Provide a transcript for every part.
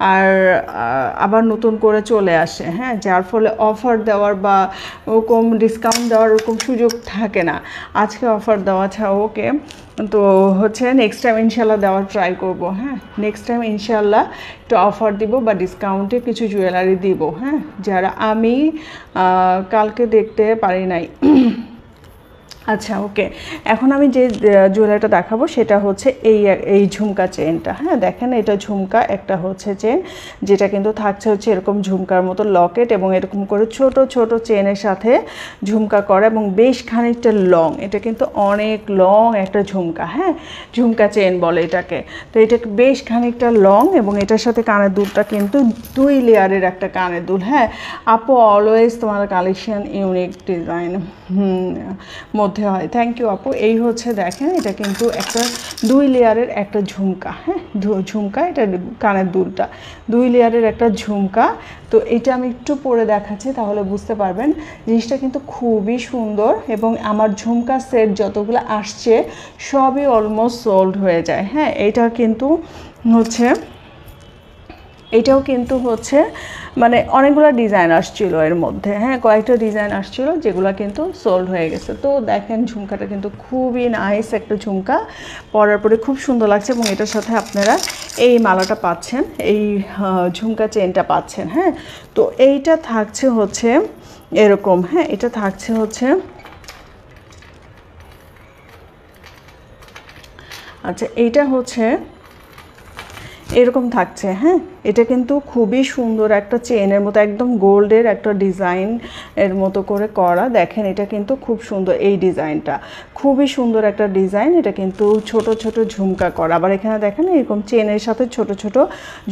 আর আবার নতুন করে চলে আসে, হ্যাঁ, যার ফলে অফার দেওয়ার বা ওরকম ডিসকাউন্ট দেওয়ার ওরকম সুযোগ থাকে না। আজকে অফার দেওয়া ছাড়া ওকে, তো হচ্ছে নেক্সট টাইম ইনশাল্লাহ দেওয়ার ট্রাই করব। হ্যাঁ, নেক্সট টাইম ইনশাল্লাহ একটু অফার দিব বা ডিসকাউন্টে কিছু জুয়েলারি দিব, হ্যাঁ, যারা আমি কালকে দেখতে পারি নাই। আচ্ছা, ওকে, এখন আমি যে জুয়েলারিটা দেখাবো সেটা হচ্ছে এই ঝুমকা চেনটা। হ্যাঁ, দেখেন এটা ঝুমকা, একটা হচ্ছে চেন যেটা কিন্তু থাকছে হচ্ছে এরকম ঝুমকার মতো লকেট এবং এরকম করে ছোট ছোট চেনের সাথে ঝুমকা করা এবং বেশ খানিকটা লং। এটা কিন্তু অনেক লং একটা ঝুমকা, হ্যাঁ, ঝুমকা চেন বলে এটাকে। তো এটা বেশ খানিকটা লং এবং এটার সাথে কানের দুলটা কিন্তু 2 লেয়ারের একটা কানের দুল। হ্যাঁ আপু, অলওয়েজ তোমার কালেকশন ইউনিক ডিজাইন মধ্যে হয়। থ্যাংক ইউ আপু। এই হচ্ছে দেখেন, এটা কিন্তু একটা 2 লেয়ারের একটা ঝুমকা। হ্যাঁ, ঝুমকা, এটা কানের দুলটা 2 লেয়ারের একটা ঝুমকা। তো এটা আমি একটু পরে দেখাচ্ছি, তাহলে বুঝতে পারবেন। জিনিসটা কিন্তু খুবই সুন্দর এবং আমার ঝুমকা সেট যতগুলো আসছে সবই অলমোস্ট সোল্ড হয়ে যায়। হ্যাঁ, এইটা কিন্তু হচ্ছে, এটাও কিন্তু হচ্ছে মানে অনেকগুলো ডিজাইন আসছিল এর মধ্যে। হ্যাঁ, কয়েকটা ডিজাইন আসছিল যেগুলো কিন্তু সোল্ড হয়ে গেছে। তো দেখেন ঝুমকাটা কিন্তু খুবই নাইস একটা ঝুমকা, পরার পরে খুব সুন্দর লাগছে এবং এটার সাথে আপনারা এই মালাটা পাচ্ছেন, এই ঝুমকা চেনটা পাচ্ছেন। হ্যাঁ, তো এইটা থাকছে হচ্ছে এরকম। হ্যাঁ, এটা থাকছে হচ্ছে, আচ্ছা, এইটা হচ্ছে এরকম থাকছে। হ্যাঁ, এটা কিন্তু খুবই সুন্দর একটা চেনের মতো, একদম গোল্ডের একটা ডিজাইন এর মতো করে করা। দেখেন এটা কিন্তু খুব সুন্দর, এই ডিজাইনটা খুবই সুন্দর একটা ডিজাইন। এটা কিন্তু ছোট ছোট ঝুমকা করা, আবার এখানে দেখেন এরকম চেনের সাথে ছোট ছোট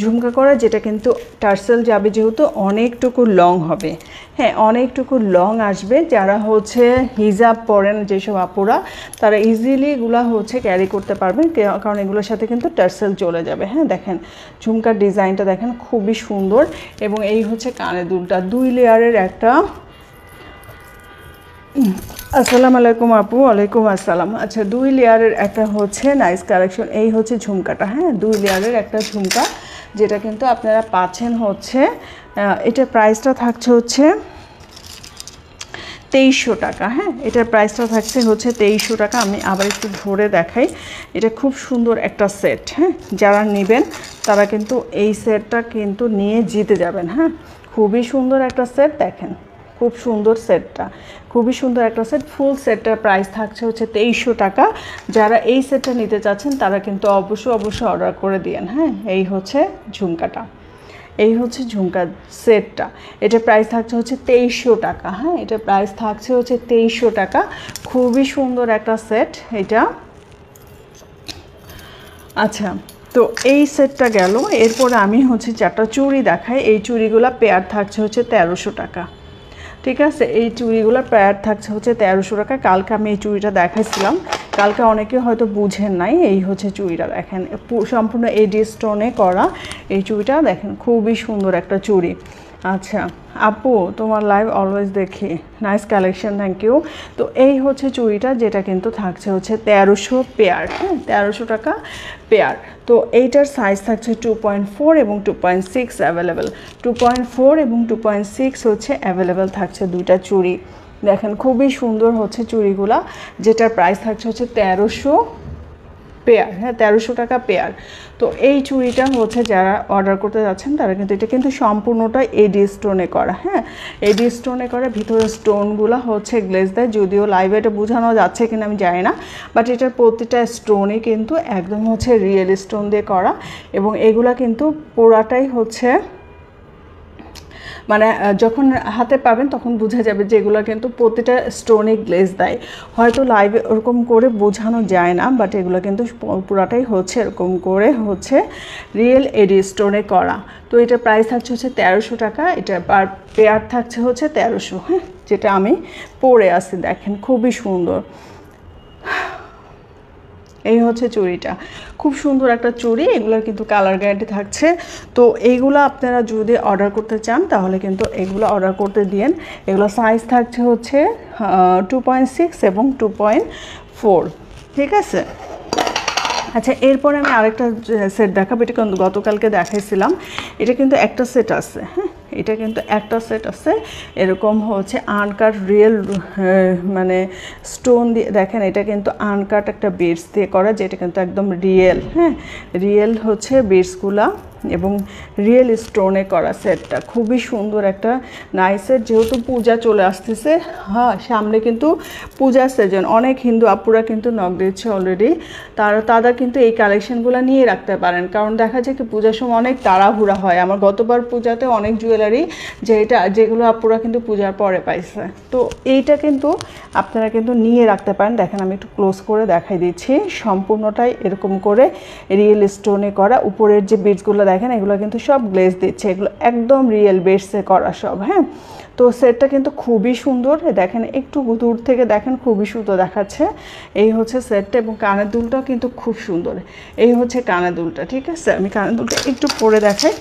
ঝুমকা করা, যেটা কিন্তু টার্সেল যাবে যেহেতু অনেকটুকু লং হবে। হ্যাঁ, অনেকটুকু লং আসবে। যারা হচ্ছে হিজাব পরেন যেসব আপুরা, তারা ইজিলি এগুলো হচ্ছে ক্যারি করতে পারবেন, কারণ এগুলোর সাথে কিন্তু টার্সেল চলে যাবে। হ্যাঁ, দেখেন ঝুমকার ডিজাইনটা দেখেন খুবই সুন্দর এবং এই হচ্ছে কানের দুলটা 2 লেয়ারের একটা। আসসালামু আলাইকুম আপু। ওয়ালাইকুম আসসালাম। আচ্ছা, 2 লেয়ারের একটা হচ্ছে নাইস কালেকশন। এই হচ্ছে ঝুমকাটা। হ্যাঁ, 2 লেয়ারের একটা ঝুমকা, যেটা কিন্তু আপনারা পাচ্ছেন হচ্ছে, এটা প্রাইসটা থাকছে হচ্ছে 2300 টাকা। হ্যাঁ, এটার প্রাইসটা থাকছে হচ্ছে 2300 টাকা। আমি আবার একটু ধরে দেখাই, এটা খুব সুন্দর একটা সেট। হ্যাঁ, যারা নেবেন তারা কিন্তু এই সেটটা কিন্তু নিয়ে জিতে যাবেন। হ্যাঁ, খুবই সুন্দর একটা সেট, দেখেন খুব সুন্দর সেটটা, খুবই সুন্দর একটা সেট। ফুল সেটটার প্রাইস থাকছে হচ্ছে 2300 টাকা। যারা এই সেটটা নিতে চাচ্ছেন তারা কিন্তু অবশ্যই অর্ডার করে দিয়েন। হ্যাঁ, এই হচ্ছে ঝুমকাটা, এই হচ্ছে ঝুমকার সেটটা। এটার প্রাইস থাকছে হচ্ছে 2300 টাকা। হ্যাঁ, এটার প্রাইস থাকছে হচ্ছে 2300 টাকা। খুবই সুন্দর একটা সেট এটা। আচ্ছা, তো এই সেটটা গেল। এরপরে আমি হচ্ছে 4টা চুড়ি দেখাই। এই চুড়িগুলো পেয়ার থাকছে হচ্ছে 1300 টাকা। ঠিক আছে, এই চুড়িগুলো পেয়ার থাকছে হচ্ছে 1300 টাকা। কালকে আমি এই চুড়িটা দেখাইছিলাম, কালকে অনেকে হয়তো বুঝেন নাই। এই হচ্ছে চুড়িটা, দেখেন সম্পূর্ণ এডি স্টোনে করা এই চুড়িটা, দেখেন খুবই সুন্দর একটা চুড়ি। আচ্ছা আপু, তোমার লাইভ অলওয়েজ দেখি, নাইস কালেকশন, থ্যাংক ইউ। তো এই হচ্ছে চুড়িটা, যেটা কিন্তু থাকছে হচ্ছে 1300 পেয়ার। হ্যাঁ, 1300 টাকা পেয়ার। তো এইটার সাইজ থাকছে 2.4 এবং 2.6 অ্যাভেলেবেল। 2.4 এবং 2.6 হচ্ছে অ্যাভেলেবেল থাকছে দুইটা চুড়ি। দেখেন খুবই সুন্দর হচ্ছে চুড়িগুলা, যেটার প্রাইস থাকছে হচ্ছে 1300 পেয়ার। হ্যাঁ, 1300 টাকা পেয়ার। তো এই চুড়িটা হচ্ছে যারা অর্ডার করতে যাচ্ছেন তারা কিন্তু, এটা কিন্তু সম্পূর্ণটা এডি স্টোনে করা। হ্যাঁ, এডি স্টোনে করা, ভিতরে স্টোনগুলো হচ্ছে গ্লেজ দেয়। যদিও লাইভে এটা বোঝানো যাচ্ছে কিনা আমি জানি না, বাট এটার প্রতিটা স্টোনই কিন্তু একদম হচ্ছে রিয়েল স্টোন দিয়ে করা এবং এগুলা কিন্তু পুরাটাই হচ্ছে মানে যখন হাতে পাবেন তখন বোঝা যাবে যে এগুলো কিন্তু প্রতিটা স্টোনে গ্লেজ দেয়। হয়তো লাইভে ওরকম করে বোঝানো যায় না, বাট এগুলো কিন্তু পুরাটাই হচ্ছে এরকম করে হচ্ছে রিয়েল এডি স্টোনে করা। তো এটার প্রাইস থাকছে হচ্ছে 1300 টাকা। এটা পার পেয়ার থাকছে হচ্ছে 1300। হ্যাঁ, যেটা আমি পরে আসি, দেখেন খুবই সুন্দর। এই হচ্ছে চুড়িটা, খুব সুন্দর একটা চুড়ি। এগুলোর কিন্তু কালার গ্যারান্টি থাকছে। তো এইগুলো আপনারা যদি অর্ডার করতে চান তাহলে কিন্তু এগুলো অর্ডার করতে দিন। এগুলো সাইজ থাকছে হচ্ছে 2.6 এবং 2.4। ঠিক আছে, আচ্ছা, এরপরে আমি আরেকটা সেট দেখাবো। এটা কিন্তু গতকালকে দেখাইছিলাম। এটা কিন্তু একটা সেট আছে, হ্যাঁ, এটা কিন্তু একটা সেট আছে। এরকম হচ্ছে আনকাট রিয়েল মানে স্টোন দিয়ে, দেখেন এটা কিন্তু আনকাট একটা বিডস দিয়ে করা, যেটা কিন্তু একদম রিয়েল, হ্যাঁ, রিয়েল হচ্ছে বিডসগুলা এবং রিয়েল স্টোনে করা সেটটা খুবই সুন্দর একটা নাইস সেট। যেহেতু পূজা চলে আসতেছে, হ্যাঁ, সামনে কিন্তু পূজার সিজন, অনেক হিন্দু আপুরা কিন্তু নক দিচ্ছে অলরেডি। তারা কিন্তু এই কালেকশনগুলো নিয়ে রাখতে পারেন, কারণ দেখা যায় কি পূজার সময় অনেক তাড়াহুড়া হয়। আমার গতবার পূজাতে অনেক জুয়েলারি যেগুলো আপুরা কিন্তু পূজার পরে পাইছে, তো এইটা কিন্তু আপনারা কিন্তু নিয়ে রাখতে পারেন। দেখেন আমি একটু ক্লোজ করে দেখাই দিচ্ছি, সম্পূর্ণটাই এরকম করে রিয়েল স্টোনে করা। উপরের যে বিটসগুলো দেখেন এগুলো কিন্তু সব গ্লেজ দিচ্ছে, এগুলো একদম রিয়েল বিটসে করা সব, হ্যাঁ। তো সেটটা কিন্তু খুবই সুন্দর, দেখেন একটু দূর থেকে দেখেন খুবই সুন্দর দেখাচ্ছে। এই হচ্ছে সেটটা, এবং কানের দুলটাও কিন্তু খুব সুন্দর। এই হচ্ছে কানের দুলটা, ঠিক আছে। আমি কানের দুলটা একটু পরে দেখাই,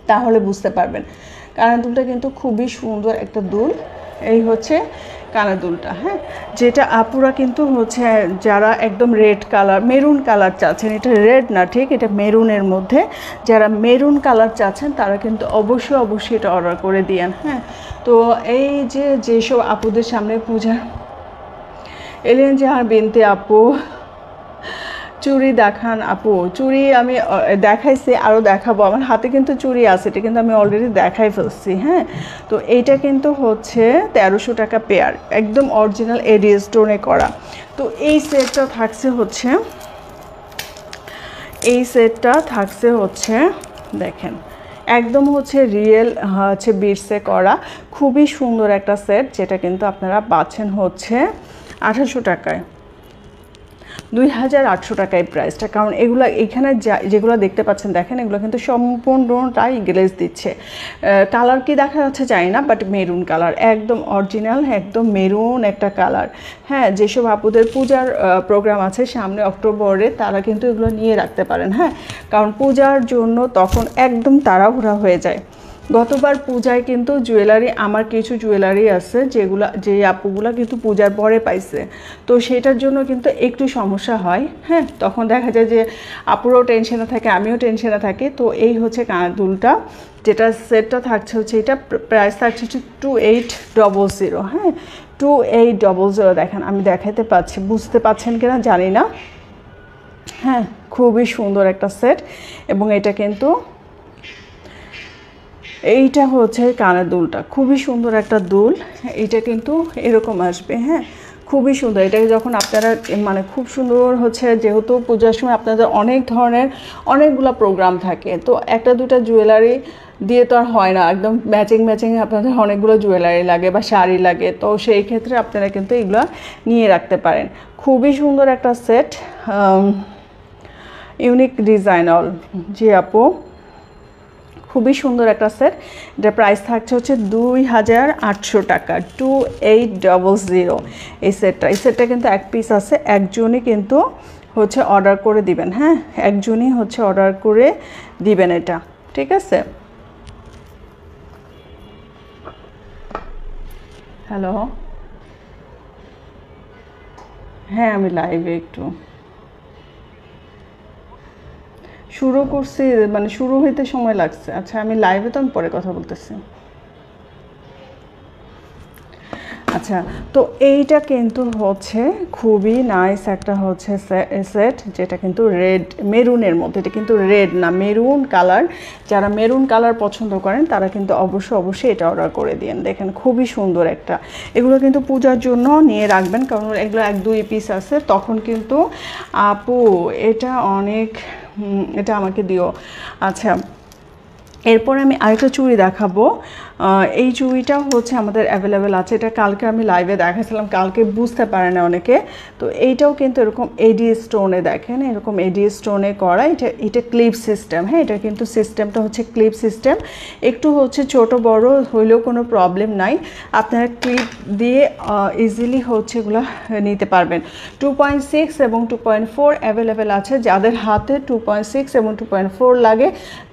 তাহলে বুঝতে পারবেন। কানের দুলটা কিন্তু খুবই সুন্দর একটা দুল। এই হচ্ছে কানের দুলটা, হ্যাঁ, যেটা আপুরা কিন্তু হচ্ছে যারা একদম রেড কালার, মেরুন কালার চাচ্ছেন, এটা রেড না, ঠিক, এটা মেরুনের মধ্যে, যারা মেরুন কালার চাচ্ছেন তারা কিন্তু অবশ্যই এটা অর্ডার করে দিয়েন, হ্যাঁ। তো এই যেসব আপুদের সামনে পূজা এলেন, জাহান বিনতে আপু চুড়ি দেখান আপু। চুড়ি আমি দেখাইছি, আরও দেখাবো। আমার হাতে কিন্তু চুড়ি আছে, এটা কিন্তু আমি অলরেডি দেখাই ফেলছি, হ্যাঁ। তো এইটা কিন্তু হচ্ছে 1300 টাকা পেয়ার, একদম অরিজিনাল এডি স্টোনে করা। তো এই সেটটা থাকছে হচ্ছে দেখেন একদম হচ্ছে রিয়েল হচ্ছে বিটসে করা, খুবই সুন্দর একটা সেট, যেটা কিন্তু আপনারা পাচ্ছেন হচ্ছে 2800 টাকায়, 2800 টাকায় প্রাইসটা। কারণ এগুলো এখানে যেগুলো দেখতে পাচ্ছেন দেখেন, এগুলো কিন্তু সম্পূর্ণটাই গ্লেজ দিচ্ছে। কালার কি দেখা যাচ্ছে জানি না, বাট মেরুন কালার, একদম অরিজিনাল, একদম মেরুন একটা কালার, হ্যাঁ। যেসব আপুদের পূজার প্রোগ্রাম আছে সামনে অক্টোবরে, তারা কিন্তু এগুলো নিয়ে রাখতে পারেন, হ্যাঁ, কারণ পূজার জন্য তখন একদম তাড়াহুড়া হয়ে যায়। গতবার পূজায় কিন্তু আমার কিছু জুয়েলারি আছে যে আপুগুলা কিন্তু পূজার পরে পাইছে, তো সেটার জন্য কিন্তু একটু সমস্যা হয়, হ্যাঁ। তখন দেখা যায় যে আপুরাও টেনশনে থাকে, আমিও টেনশনে থাকি। তো এই হচ্ছে কানের দুলটা, যেটা সেটটা থাকছে হচ্ছে, এটা প্রাইস থাকছে হচ্ছে 2800, হ্যাঁ, 2800। দেখেন আমি দেখাতে পাচ্ছি, বুঝতে পাচ্ছেন কিনা জানি না, হ্যাঁ, খুবই সুন্দর একটা সেট। এবং এটা কিন্তু এইটা হচ্ছে কানের দুলটা, খুবই সুন্দর একটা দুল। এইটা কিন্তু এরকম আসবে, হ্যাঁ, খুবই সুন্দর। এটাকে যখন আপনারা মানে খুব সুন্দর হচ্ছে, যেহেতু পূজার সময় আপনাদের অনেকগুলো প্রোগ্রাম থাকে, তো একটা দুটা জুয়েলারি দিয়ে তো আর হয় না, একদম ম্যাচিং আপনাদের অনেকগুলো জুয়েলারি লাগে বা শাড়ি লাগে। তো সেই ক্ষেত্রে আপনারা কিন্তু এগুলো নিয়ে রাখতে পারেন। খুবই সুন্দর একটা সেট, ইউনিক ডিজাইন অল, জি আপু, খুবই সুন্দর একটা সেট। এটার প্রাইস থাকছে হচ্ছে 2800 টাকা, 2800 এই সেটটা কিন্তু এক পিস আছে, একজনই কিন্তু হচ্ছে অর্ডার করে দিবেন, হ্যাঁ, একজনই হচ্ছে অর্ডার করে দিবেন এটা, ঠিক আছে। হ্যালো, হ্যাঁ, আমি লাইভে একটু শুরু করছি, মানে শুরু হইতে সময় লাগছে। আচ্ছা, আমি লাইভে তো আমি পরে কথা বলতেছি। আচ্ছা, তো এইটা কিন্তু হচ্ছে খুবই নাইস একটা হচ্ছে সেট, যেটা কিন্তু মেরুনের মধ্যে, এটা কিন্তু রেড না, মেরুন কালার। যারা মেরুন কালার পছন্দ করেন তারা কিন্তু অবশ্যই এটা অর্ডার করে দিন। দেখেন খুবই সুন্দর একটা, এগুলো কিন্তু পূজার জন্য নিয়ে রাখবেন, কারণ এগুলো 1-2 পিস আছে। তখন কিন্তু আপু এটা আমাকে দিও। আচ্ছা, এরপরে আমি আরেকটা চুড়ি দেখাবো। এই চুড়িটা হচ্ছে আমাদের অ্যাভেলেবেল আছে, এটা কালকে আমি লাইভে দেখাছিলাম, কালকে বুঝতে পারে না অনেকে। তো এইটাও কিন্তু এরকম এডি স্টোনে, দেখেন এরকম এডি স্টোনে করা, এটা ক্লিপ সিস্টেম, হ্যাঁ, এটা কিন্তু সিস্টেমটা হচ্ছে ক্লিপ সিস্টেম। একটু হচ্ছে ছোট বড় হইলেও কোনো প্রবলেম নাই, আপনারা ক্লিপ দিয়ে ইজিলি হচ্ছে এগুলো নিতে পারবেন। 2.6 এবং 2.4 অ্যাভেলেবেল আছে। যাদের হাতে 2.6 এবং 2.4 লাগে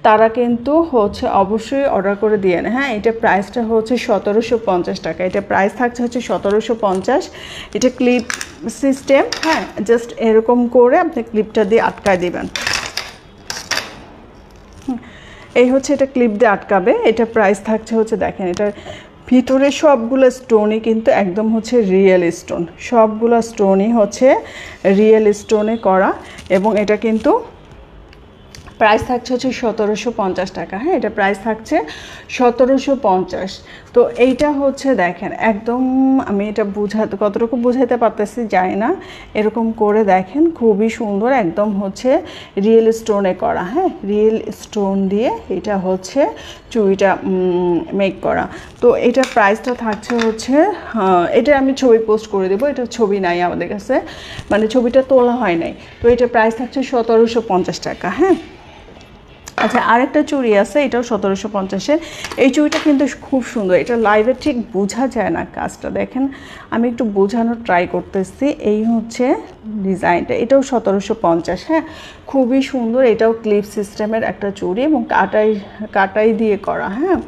তারা কিন্তু হচ্ছে অবশ্যই অর্ডার করে দিয়ে নেন, হ্যাঁ। এটা প্রাইসটা হচ্ছে 1750 টাকা। এটা প্রাইস থাকছে হচ্ছে 1750। এটা ক্লিপ সিস্টেম, হ্যাঁ, জাস্ট এরকম করে আপনি ক্লিপটা দিয়ে আটকায় দিবেন। এই হচ্ছে এটা ক্লিপ দিয়ে আটকাবে। এটা প্রাইস থাকছে হচ্ছে, দেখেন এটার ভিতরে সবগুলো স্টোনই কিন্তু একদম হচ্ছে রিয়েল স্টোন, সবগুলো স্টোনই হচ্ছে রিয়েল স্টোনে করা, এবং এটা কিন্তু প্রাইস থাকছে হচ্ছে 1750 টাকা। হ্যাঁ, এটা প্রাইস থাকছে 1750। তো এইটা হচ্ছে দেখেন একদম, আমি এটা কতটুকু বোঝাতে পারতেছি জানি না, এরকম করে দেখেন খুবই সুন্দর, একদম হচ্ছে রিয়েল স্টোনে করা। হ্যাঁ, রিয়েল স্টোন দিয়ে এটা হচ্ছে চুড়িটা মেক করা। তো এটা প্রাইসটা থাকছে হচ্ছে, এটা আমি ছবি পোস্ট করে দেবো, এটা ছবি নাই আমাদের কাছে, মানে ছবিটা তোলা হয় নাই। তো এটা প্রাইস থাকছে 1750 টাকা। হ্যাঁ, আচ্ছা, আরেকটা চুড়ি আছে, এটাও 1750-এর। এই চুড়িটা কিন্তু খুব সুন্দর, এটা লাইভে ঠিক বোঝা যায় না কাজটা, দেখেন আমি একটু বোঝানোর ট্রাই করতেছি। এই হচ্ছে ডিজাইনটা, এটাও 1750। হ্যাঁ, খুবই সুন্দর, এটাও ক্লিপ সিস্টেমের একটা চুড়ি এবং কাটাই দিয়ে করা। হ্যাঁ,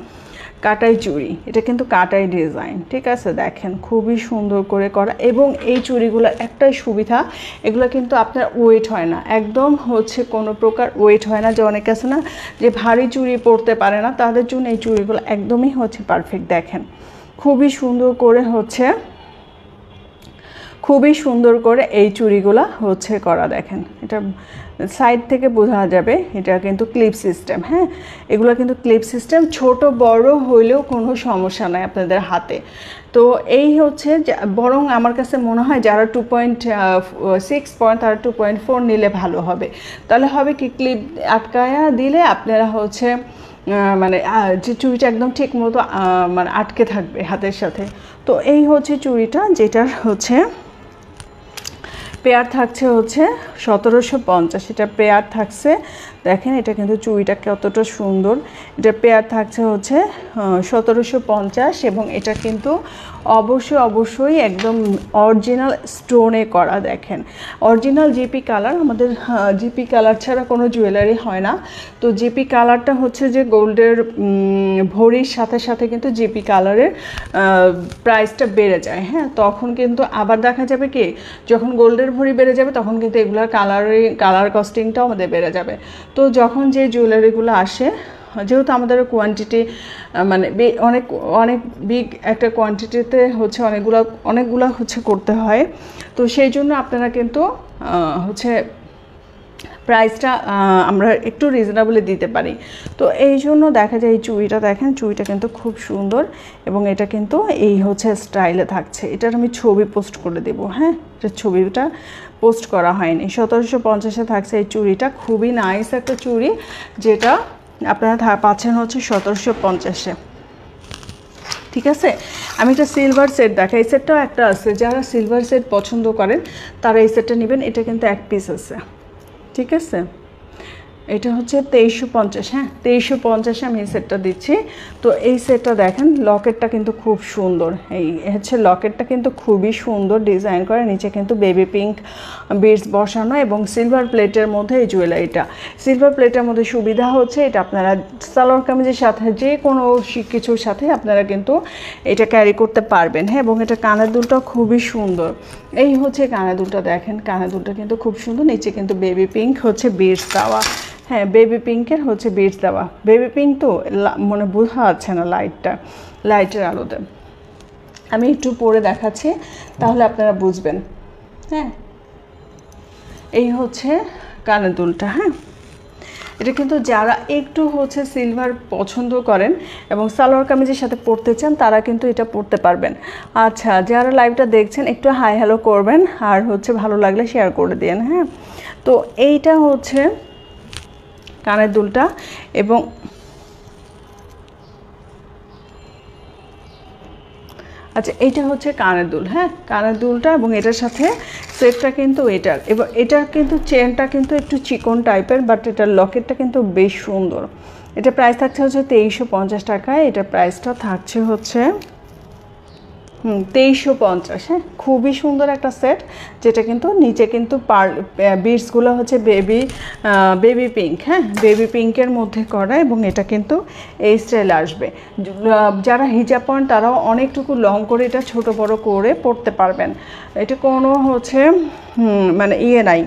কাটাই চুড়ি, এটা কিন্তু কাটাই ডিজাইন, ঠিক আছে, দেখেন খুবই সুন্দর করে করা। এবং এই চুড়িগুলোর একটাই সুবিধা, এগুলো কিন্তু আপনার ওয়েট হয় না, একদম হচ্ছে কোনো প্রকার ওয়েট হয় না। যে অনেকে আছে না যে ভারী চুড়ি পরতে পারে না, তাদের জন্য এই চুড়িগুলো একদমই হচ্ছে পারফেক্ট। দেখেন খুবই সুন্দর করে হচ্ছে, খুবই সুন্দর করে এই চুড়িগুলো হচ্ছে করা। দেখেন এটা সাইড থেকে বোঝা যাবে, এটা কিন্তু ক্লিপ সিস্টেম। হ্যাঁ, এগুলো কিন্তু ক্লিপ সিস্টেম, ছোট বড় হইলেও কোনো সমস্যা নাই আপনাদের হাতে। তো এই হচ্ছে, বরং আমার কাছে মনে হয় যারা 2.6 পয়েন্ট তারা 2.4 নিলে ভালো হবে। তাহলে হবে কি, ক্লিপ আটকায়া দিলে আপনারা হচ্ছে মানে যে চুড়িটা একদম ঠিক মতো মানে আটকে থাকবে হাতের সাথে। তো এই হচ্ছে চুড়িটা, যেটার হচ্ছে পেয়ার থাকছে হচ্ছে 1750। এটা পেয়ার থাকছে, দেখেন এটা কিন্তু চুড়িটা কতটা সুন্দর। এটা পেয়ার থাকছে হচ্ছে 1750, এবং এটা কিন্তু অবশ্যই একদম অরিজিনাল স্টোনে করা। দেখেন অরিজিনাল জিপি কালার, আমাদের জিপি কালার ছাড়া কোনো জুয়েলারি হয় না। তো জিপি কালারটা হচ্ছে যে গোল্ডের ভরির সাথে সাথে কিন্তু জিপি কালারের প্রাইসটা বেড়ে যায়। হ্যাঁ, তখন কিন্তু আবার দেখা যাবে কি, যখন গোল্ডের ভরি বেড়ে যাবে তখন কিন্তু এগুলোর কালার কস্টিংটাও আমাদের বেড়ে যাবে। তো যখন যে জুয়েলারিগুলো আসে, যেহেতু আমাদের কোয়ান্টিটি মানে অনেক বিগ একটা কোয়ান্টিটিতে হচ্ছে অনেকগুলো হচ্ছে করতে হয়, তো সেই জন্য আপনারা কিন্তু হচ্ছে প্রাইসটা আমরা একটু রিজনেবলি দিতে পারি। তো এই জন্য দেখা যায় এই চুড়িটা, দেখেন চুড়িটা কিন্তু খুব সুন্দর, এবং এটা কিন্তু এই হচ্ছে স্টাইলে থাকছে। এটার আমি ছবি পোস্ট করে দেবো। হ্যাঁ, এটার ছবিটা পোস্ট করা হয়নি। 1750-এ থাকছে এই চুড়িটা, খুবই নাইস একটা চুড়ি, যেটা আপনারা পাচ্ছেন হচ্ছে 1750-এ। ঠিক আছে, আমি একটা সিলভার সেট দেখাই, এই সেটটাও একটা আছে, যারা সিলভার সেট পছন্দ করেন তারা এই সেটটা নেবেন। এটা কিন্তু এক পিস আছে, ঠিক আছে, এটা হচ্ছে 2350। হ্যাঁ, 2350-এ আমি এই সেটটা দিচ্ছি। তো এই সেটটা দেখেন, লকেটটা কিন্তু খুব সুন্দর, এই হচ্ছে লকেটটা কিন্তু খুবই সুন্দর ডিজাইন করে, নিচে কিন্তু বেবি পিঙ্ক বিডস বসানো, এবং সিলভার প্লেটের মধ্যে এই জুয়েলারিটা। সিলভার প্লেটের মধ্যে সুবিধা হচ্ছে এটা আপনারা সালোয়ার কামিজের সাথে যে কোনো কিছুর সাথে আপনারা কিন্তু এটা ক্যারি করতে পারবেন। হ্যাঁ, এবং এটা কানের দুলটাও খুবই সুন্দর। এই হচ্ছে কানের দুলটা, দেখেন কানের দুলটা কিন্তু খুব সুন্দর, নিচে কিন্তু বেবি পিঙ্ক হচ্ছে বিডস দেওয়া। হ্যাঁ, বেবি পিঙ্কের হচ্ছে বিডস দেওয়া। বেবি পিঙ্ক তো মনে বোঝা যাচ্ছে না লাইটের আলোতে, আমি একটু পরে দেখাচ্ছি তাহলে আপনারা বুঝবেন। হ্যাঁ, এই হচ্ছে কানের দুলটা। হ্যাঁ, এটা কিন্তু যারা একটু হচ্ছে সিলভার পছন্দ করেন এবং সালোয়ার কামিজের সাথে পরতে চান তারা কিন্তু এটা পরতে পারবেন। আচ্ছা, যারা লাইভটা দেখছেন একটু হাই হ্যালো করবেন, আর হচ্ছে ভালো লাগলে শেয়ার করে দিন। হ্যাঁ, তো এইটা হচ্ছে কানের দুলটা, এবং আচ্ছা এইটা হচ্ছে কানের দুল। হ্যাঁ, কানের দুলটা, এবং এটার সাথে সেটটা কিন্তু এটার, এবং এটার কিন্তু চেনটা কিন্তু একটু চিকন টাইপের, বাট এটার লকেটটা কিন্তু বেশ সুন্দর। এটা প্রাইস থাকছে হচ্ছে 2350 টাকায়। এটা প্রাইসটা থাকছে হচ্ছে 2350। হ্যাঁ, খুবই সুন্দর একটা সেট, যেটা কিন্তু নিচে কিন্তু বিটসগুলো হচ্ছে বেবি পিঙ্ক। হ্যাঁ, বেবি পিঙ্কের মধ্যে করা, এবং এটা কিন্তু এই স্টাইল আসবে। যারা হিজাব পরেন তারাও অনেকটুকু লং করে এটা ছোট বড় করে পরতে পারবেন। এটা কোনো হচ্ছে মানে নাই,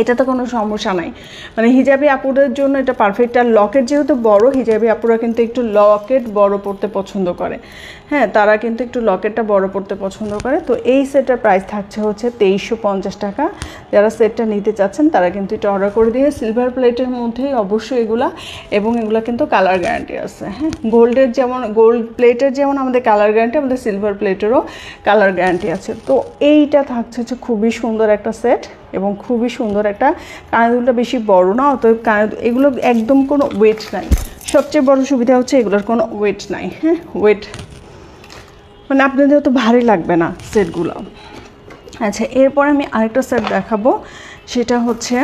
এটাতে কোনো সমস্যা নাই। মানে হিজাবি আপুদের জন্য এটা পারফেক্ট। আর লকেট যেহেতু বড়, হিজাবি আপুরা কিন্তু একটু লকেট বড় পড়তে পছন্দ করে। হ্যাঁ, তারা কিন্তু একটু লকেটটা বড় পড়তে পছন্দ করে। তো এই সেটটার প্রাইস থাকছে হচ্ছে 2350 টাকা। যারা সেটটা নিতে চাচ্ছেন তারা কিন্তু এটা অর্ডার করে দিয়ে, সিলভার প্লেটের মধ্যেই অবশ্যই এগুলা, এবং এগুলা কিন্তু কালার গ্যারান্টি আছে। হ্যাঁ, গোল্ড প্লেটের যেমন আমাদের কালার গ্যারান্টি, আমাদের সিলভার প্লেটেরও কালার গ্যারান্টি আছে। তো এইটা থাকছে হচ্ছে খুবই সুন্দর একটা সেট, এবং খুবই সুন্দর একটা, কানের দুলটা বেশি বড় না, অতএব এগুলো একদম কোনো ওয়েট নাই। সবচেয়ে বড় সুবিধা হচ্ছে এগুলোর কোনো ওয়েট নাই। হ্যাঁ, ওয়েট মানে আপনাদের তো ভারী লাগবে না সেটগুলো। আচ্ছা, এরপর আমি আরেকটা সেট দেখাবো, সেটা হচ্ছে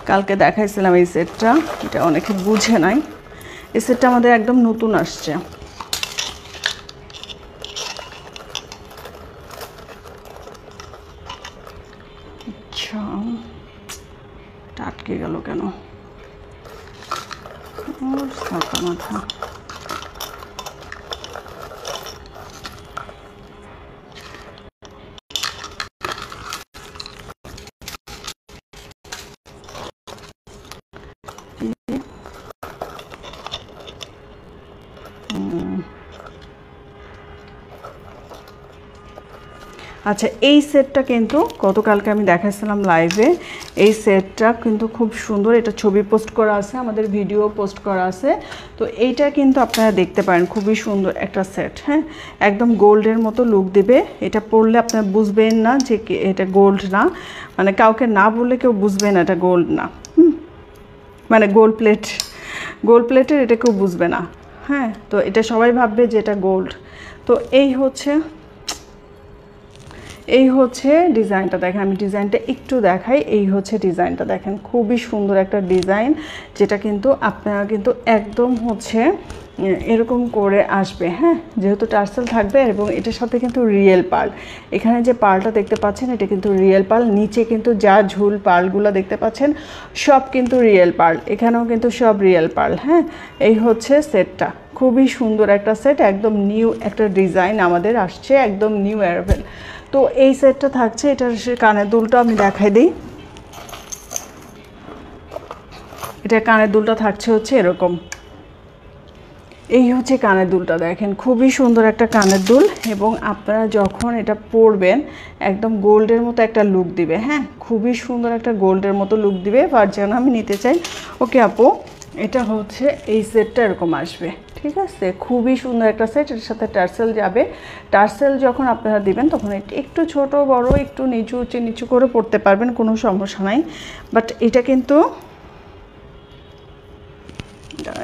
কালকে দেখাইছিলাম এই সেটটা, এটা অনেকে বুঝে নাই। এই সেটটা আমাদের একদম নতুন আসছে। আচ্ছা, আটকে গেল কেন? ছাতা মাথা। আচ্ছা, এই সেটটা কিন্তু গতকালকে আমি দেখাচ্ছিলাম লাইভে। এই সেটটা কিন্তু খুব সুন্দর, এটা ছবি পোস্ট করা আছে, আমাদের ভিডিও পোস্ট করা আছে। তো এইটা কিন্তু আপনারা দেখতে পারেন, খুবই সুন্দর একটা সেট। হ্যাঁ, একদম গোল্ডের মতো লুক দেবে। এটা পরলে আপনারা বুঝবেন না যে এটা গোল্ড না, মানে কাউকে না বললে কেউ বুঝবে না এটা গোল্ড না। মানে গোল্ড প্লেটের এটা কেউ বুঝবে না। হ্যাঁ, তো এটা সবাই ভাববে যে এটা গোল্ড। তো এই হচ্ছে ডিজাইনটা দেখেন, আমি ডিজাইনটা একটু দেখাই। এই হচ্ছে ডিজাইনটা দেখেন, খুবই সুন্দর একটা ডিজাইন, যেটা কিন্তু আপনারা কিন্তু একদম হচ্ছে এরকম করে আসবে। হ্যাঁ, যেহেতু টার্সেল থাকবে, এবং এটার সাথে কিন্তু রিয়েল পার্ল, এখানে যে পার্লটা দেখতে পাচ্ছেন এটা কিন্তু রিয়েল পার্ল। নিচে কিন্তু যা ঝুল পার্লগুলো দেখতে পাচ্ছেন সব কিন্তু রিয়েল পার্ল, এখানেও কিন্তু সব রিয়েল পার্ল। হ্যাঁ, এই হচ্ছে সেটটা, খুবই সুন্দর একটা সেট, একদম নিউ একটা ডিজাইন আমাদের আসছে, একদম নিউ অ্যারাইভেল। তো এই সেটটা থাকছে, এটার কানের দুলটা আমি দেখাই দিই। এটার কানের দুলটা থাকছে হচ্ছে এরকম। এই হচ্ছে কানের দুলটা দেখেন, খুবই সুন্দর একটা কানের দুল, এবং আপনারা যখন এটা পরবেন একদম গোল্ডের মতো একটা লুক দিবে। হ্যাঁ, খুবই সুন্দর একটা গোল্ডের মতো লুক দিবে। আর যেন আমি নিতে চাই। ওকে আপু, এটা হচ্ছে এই সেটটা এরকম আসবে। ঠিক আছে, খুবই সুন্দর একটা সেট, এর সাথে টার্সেল যাবে। টার্সেল যখন আপনারা দিবেন তখন একটু ছোট বড়, একটু নিচু করে পড়তে পারবেন, কোনো সমস্যা নাই। বাট এটা কিন্তু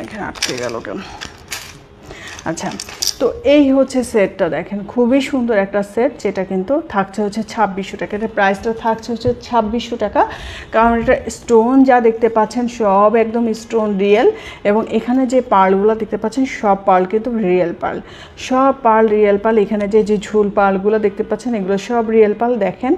এখানে আটকে গেল কেন? আচ্ছা, তো এই হচ্ছে সেটটা দেখেন, খুবই সুন্দর একটা সেট, যেটা কিন্তু থাকছে হচ্ছে 2600 টাকা। এটা প্রাইসটা থাকছে হচ্ছে 2600 টাকা, কারণ এটা স্টোন যা দেখতে পাচ্ছেন সব একদম স্টোন রিয়েল, এবং এখানে যে পার্লগুলো দেখতে পাচ্ছেন সব পার্ল কিন্তু রিয়েল পার্ল, সব পার্ল রিয়েল পার্ল। এখানে যে ঝুল পার্লগুলো দেখতে পাচ্ছেন এগুলো সব রিয়েল পার্ল। দেখেন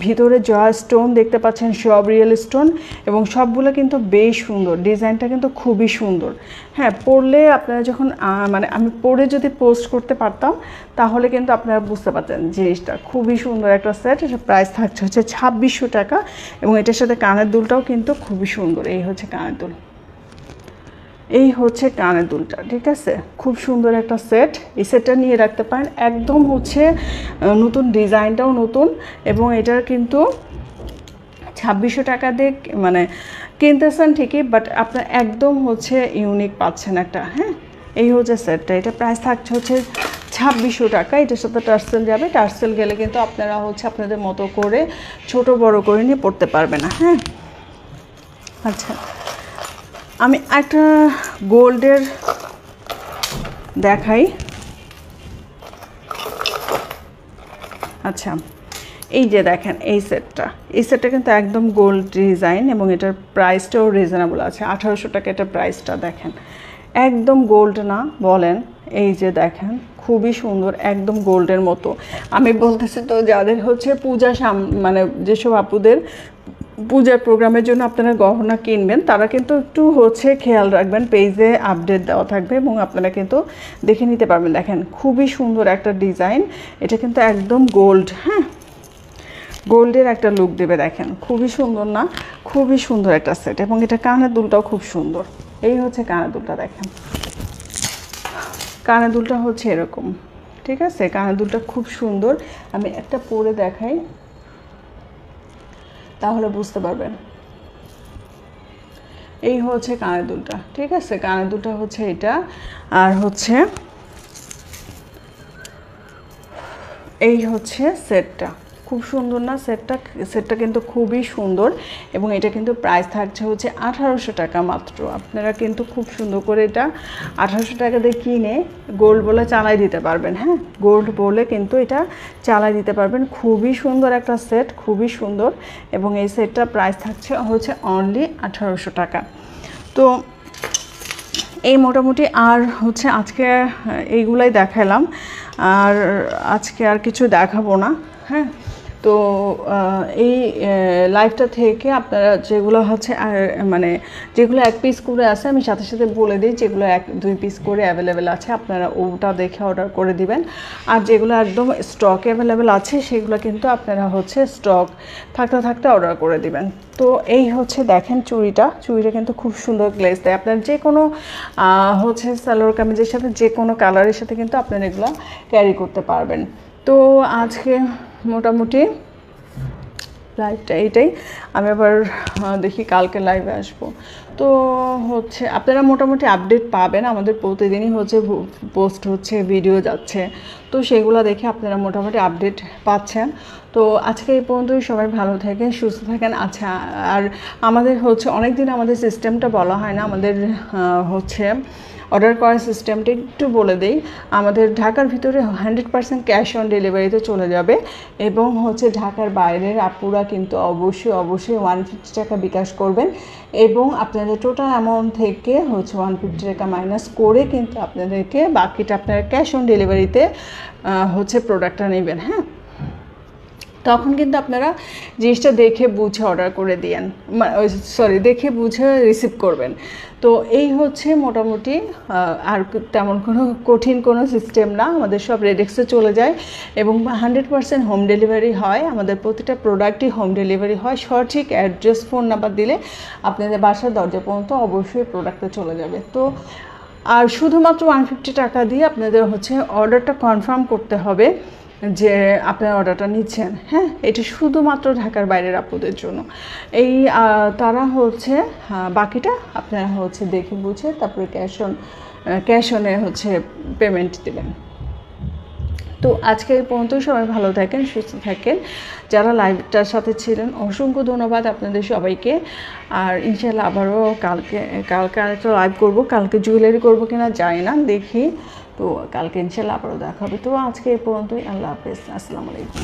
ভিতরে যা স্টোন দেখতে পাচ্ছেন সব রিয়েল স্টোন, এবং সবগুলো কিন্তু বেশ সুন্দর, ডিজাইনটা কিন্তু খুবই সুন্দর। হ্যাঁ, পরলে আপনারা যখন মানে আমি পরে যদি পোস্ট করতে পারতাম তাহলে কিন্তু আপনারা বুঝতে পারতেন জিনিসটা, খুবই সুন্দর একটা সেট। এটা প্রাইস থাকছে হচ্ছে 2600 টাকা, এবং এটার সাথে কানের দুলটাও কিন্তু খুবই সুন্দর। এই হচ্ছে কানের দুল, এই হচ্ছে কানের দুলটা। ঠিক আছে, খুব সুন্দর একটা সেট, এই সেটটা নিয়ে রাখতে পারেন। একদম হচ্ছে নতুন, ডিজাইনটাও নতুন, এবং এটার কিন্তু 2600 টাকা দিয়ে মানে কিনতেছেন ঠিকই, বাট আপনার একদম হচ্ছে ইউনিক পাচ্ছেন একটা। হ্যাঁ, এই হচ্ছে সেটটা, এটা প্রাইস থাকছে হচ্ছে 2600 টাকা। এটার সাথে টার্সেল যাবে, টার্সেল গেলে কিন্তু আপনারা হচ্ছে আপনাদের মতো করে ছোট বড় করে নিয়ে পড়তে পারবে না। হ্যাঁ, আচ্ছা, আমি একটা গোল্ডের দেখাই। আচ্ছা, এই যে দেখেন এই সেটটা কিন্তু একদম গোল্ড ডিজাইন, এবং এটার প্রাইসটাও রিজনেবল আছে, 1800 টাকা এটার প্রাইসটা। দেখেন একদম গোল্ড না বলেন, এই যে দেখেন খুবই সুন্দর, একদম গোল্ডের মতো। আমি বলতেছি তো যাদের হচ্ছে পূজা মানে যেসব আপুদের পূজার প্রোগ্রামের জন্য আপনারা গহনা কিনবেন তারা কিন্তু একটু হচ্ছে খেয়াল রাখবেন, পেজে আপডেট দেওয়া থাকবে এবং আপনারা কিন্তু দেখে নিতে পারবেন। দেখেন খুবই সুন্দর একটা ডিজাইন, এটা কিন্তু একদম গোল্ড, হ্যাঁ গোল্ডের একটা লুক দেবে। দেখেন খুবই সুন্দর না, খুবই সুন্দর একটা সেট, এবং এটা কানের দুলটাও খুব সুন্দর। এই হচ্ছে কানের দুলটা, দেখেন কানের দুলটা হচ্ছে এরকম, ঠিক আছে, কানের দুলটা খুব সুন্দর। আমি একটা পরে দেখাই তাহলে বুঝতে পারবেন। এই হচ্ছে কানের দুলটা, ঠিক আছে, কানের দুলটা হচ্ছে এটা। আর হচ্ছে এই হচ্ছে সেটটা, খুব সুন্দর না সেটটা? সেটটা কিন্তু খুবই সুন্দর এবং এটা কিন্তু প্রাইস থাকছে হচ্ছে 1800 টাকা মাত্র। আপনারা কিন্তু খুব সুন্দর করে এটা 1800 টাকা দিয়ে কিনে গোল্ড বলে চালাই দিতে পারবেন, হ্যাঁ গোল্ড বলে কিন্তু এটা চালাই দিতে পারবেন। খুবই সুন্দর একটা সেট, খুবই সুন্দর, এবং এই সেটটা প্রাইস থাকছে হচ্ছে অনলি 1800 টাকা। তো এই মোটামুটি আর হচ্ছে আজকে এইগুলাই দেখালাম, আর আজকে আর কিছু দেখাবো না, হ্যাঁ। তো এই লাইভটা থেকে আপনারা যেগুলো হচ্ছে মানে যেগুলো 1 পিস করে আছে আমি সাথে সাথে বলে দিই, যেগুলো 1-2 পিস করে অ্যাভেলেবেল আছে আপনারা ওটা দেখে অর্ডার করে দিবেন। আর যেগুলো একদম স্টক অ্যাভেলেবেল আছে সেগুলো কিন্তু আপনারা হচ্ছে স্টক থাকতে থাকতে অর্ডার করে দিবেন। তো এই হচ্ছে দেখেন চুড়িটা কিন্তু খুব সুন্দর গ্লেজ দেয়। আপনার যে কোনো হচ্ছে সালোয়ার কামিজের সাথে যে কোনো কালারের সাথে কিন্তু আপনারা এগুলো ক্যারি করতে পারবেন। তো আজকে মোটামুটি লাইভটা এইটাই। আমি আবার দেখি কালকে লাইভে আসবো। তো হচ্ছে আপনারা মোটামুটি আপডেট পাবেন, আমাদের প্রতিদিনই হচ্ছে পোস্ট হচ্ছে, ভিডিও যাচ্ছে, তো সেগুলো দেখে আপনারা মোটামুটি আপডেট পাচ্ছেন। তো আজকে এই পর্যন্তই, সবাই ভালো থাকেন, সুস্থ থাকেন। আচ্ছা, আর আমাদের হচ্ছে অনেক দিন আমাদের সিস্টেমটা বলা হয় না, আমাদের হচ্ছে অর্ডার করার সিস্টেমটা একটু বলে দেই। আমাদের ঢাকার ভিতরে 100% ক্যাশ অন ডেলিভারিতে চলে যাবে, এবং হচ্ছে ঢাকার বাইরের আপুরা কিন্তু অবশ্যই 150 টাকা বিকাশ করবেন, এবং আপনাদের টোটাল অ্যামাউন্ট থেকে হচ্ছে 150 টাকা মাইনাস করে কিন্তু আপনাদেরকে বাকিটা আপনারা ক্যাশ অন ডেলিভারিতে হচ্ছে প্রোডাক্টটা নেবেন, হ্যাঁ। তখন কিন্তু আপনারা জিনিসটা দেখে বুঝে অর্ডার করে দিয়েন, দেখে বুঝে রিসিভ করবেন। তো এই হচ্ছে মোটামুটি, আর তেমন কোনো কঠিন কোনো সিস্টেম না, আমাদের সব রেডেক্সে চলে যায় এবং 100% হোম ডেলিভারি হয়। আমাদের প্রতিটা প্রোডাক্টই হোম ডেলিভারি হয়, সঠিক অ্যাড্রেস ফোন নাম্বার দিলে আপনাদের বাসার দরজা পর্যন্ত অবশ্যই প্রোডাক্টটা চলে যাবে। তো আর শুধুমাত্র 150 টাকা দিয়ে আপনাদের হচ্ছে অর্ডারটা কনফার্ম করতে হবে যে আপনারা অর্ডারটা নিচ্ছেন, হ্যাঁ। এটি শুধুমাত্র ঢাকার বাইরের আপুদের জন্য। এই তারা হচ্ছে বাকিটা আপনারা হচ্ছে দেখে বুঝে তারপরে ক্যাশ অনে হচ্ছে পেমেন্ট দেবেন। তো আজকে এই পর্যন্ত, সবাই ভালো থাকেন, সুস্থ থাকেন। যারা লাইভটার সাথে ছিলেন অসংখ্য ধন্যবাদ আপনাদের সবাইকে। আর ইনশাল্লাহ আবারও কালকে আরেকটা লাইভ করবো। কালকে জুয়েলারি করবো কিনা জানি না, দেখি। তো কালকে ইনশাল্লাহ আবারও দেখা হবে। তো আজকে এই পর্যন্তই, আল্লাহ হাফেজ, আসসালামু আলাইকুম।